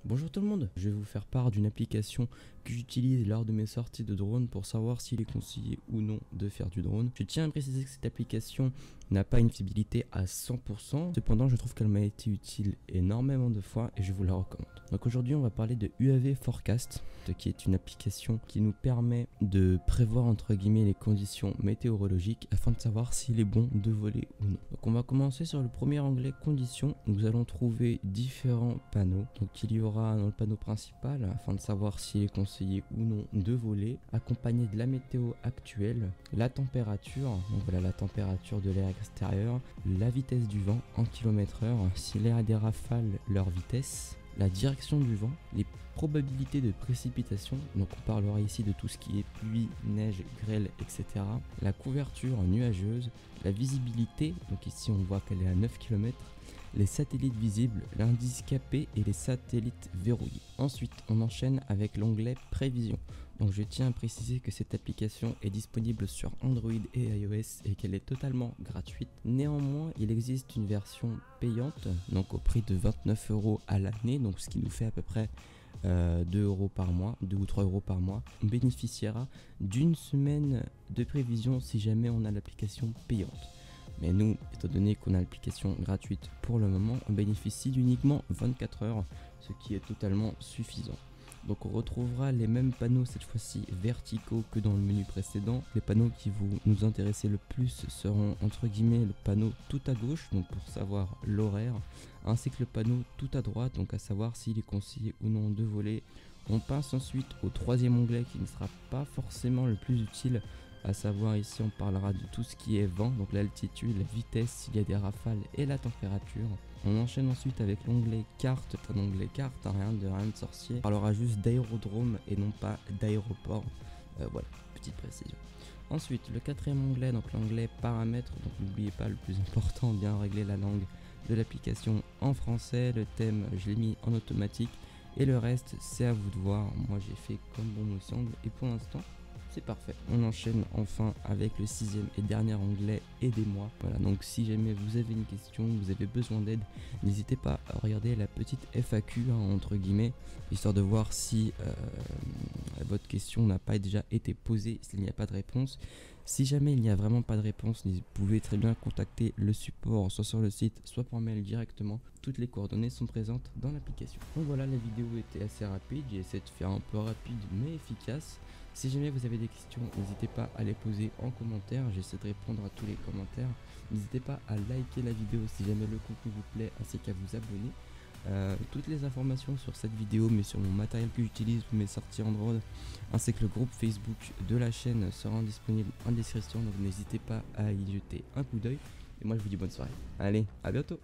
Bonjour tout le monde, je vais vous faire part d'une application que j'utilise lors de mes sorties de drone pour savoir s'il est conseillé ou non de faire du drone. Je tiens à préciser que cette application n'a pas une fiabilité à 100%, cependant je trouve qu'elle m'a été utile énormément de fois et je vous la recommande. Donc aujourd'hui on va parler de UAV Forecast, qui est une application qui nous permet de prévoir entre guillemets les conditions météorologiques afin de savoir s'il est bon de voler ou non. Donc on va commencer sur le premier onglet conditions. Nous allons trouver différents panneaux. Donc il y aura dans le panneau principal, afin de savoir s'il est conseillé ou non de voler, accompagné de la météo actuelle, la température, donc voilà la température de l'air extérieur, la vitesse du vent en km/h, si l'air a des rafales, leur vitesse, la direction du vent, les probabilités de précipitation, donc on parlera ici de tout ce qui est pluie, neige, grêle, etc. La couverture nuageuse, la visibilité, donc ici on voit qu'elle est à 9 km, les satellites visibles, l'indice capé et les satellites verrouillés. Ensuite, on enchaîne avec l'onglet prévision. Donc je tiens à préciser que cette application est disponible sur Android et iOS et qu'elle est totalement gratuite. Néanmoins, il existe une version payante, donc au prix de 29 € à l'année, donc ce qui nous fait à peu près 2 € par mois, 2 ou 3 € par mois. On bénéficiera d'une semaine de prévision si jamais on a l'application payante. Mais nous, étant donné qu'on a l'application gratuite pour le moment, on bénéficie d'uniquement 24 heures, ce qui est totalement suffisant. Donc on retrouvera les mêmes panneaux cette fois-ci verticaux que dans le menu précédent. Les panneaux qui vous nous intéresser le plus seront entre guillemets le panneau tout à gauche, donc pour savoir l'horaire, ainsi que le panneau tout à droite, donc à savoir s'il est conseillé ou non de voler. On passe ensuite au troisième onglet qui ne sera pas forcément le plus utile, à savoir ici on parlera de tout ce qui est vent, donc l'altitude, la vitesse, s'il y a des rafales et la température. On enchaîne ensuite avec l'onglet carte, un onglet carte, rien de sorcier. On parlera juste d'aérodrome et non pas d'aéroport, voilà, petite précision. Ensuite le quatrième onglet, donc l'onglet paramètres, donc n'oubliez pas le plus important, bien régler la langue de l'application en français, le thème je l'ai mis en automatique et le reste c'est à vous de voir, moi j'ai fait comme bon me semble et pour l'instant c'est parfait. On enchaîne enfin avec le sixième et dernier onglet aidez-moi. Voilà, donc si jamais vous avez une question, vous avez besoin d'aide, n'hésitez pas à regarder la petite FAQ entre guillemets, histoire de voir si votre question n'a pas déjà été posée, s'il n'y a pas de réponse. Si jamais il n'y a vraiment pas de réponse, vous pouvez très bien contacter le support, soit sur le site, soit par mail directement. Toutes les coordonnées sont présentes dans l'application. Donc voilà, la vidéo était assez rapide, j'ai essayé de faire un peu rapide mais efficace. Si jamais vous avez des questions, n'hésitez pas à les poser en commentaire, j'essaie de répondre à tous les commentaires. N'hésitez pas à liker la vidéo si jamais le contenu vous plaît, ainsi qu'à vous abonner. Toutes les informations sur cette vidéo, mais sur mon matériel que j'utilise, mes sorties en drone, ainsi que le groupe Facebook de la chaîne seront disponibles en description, donc n'hésitez pas à y jeter un coup d'œil. Et moi je vous dis bonne soirée. Allez, à bientôt.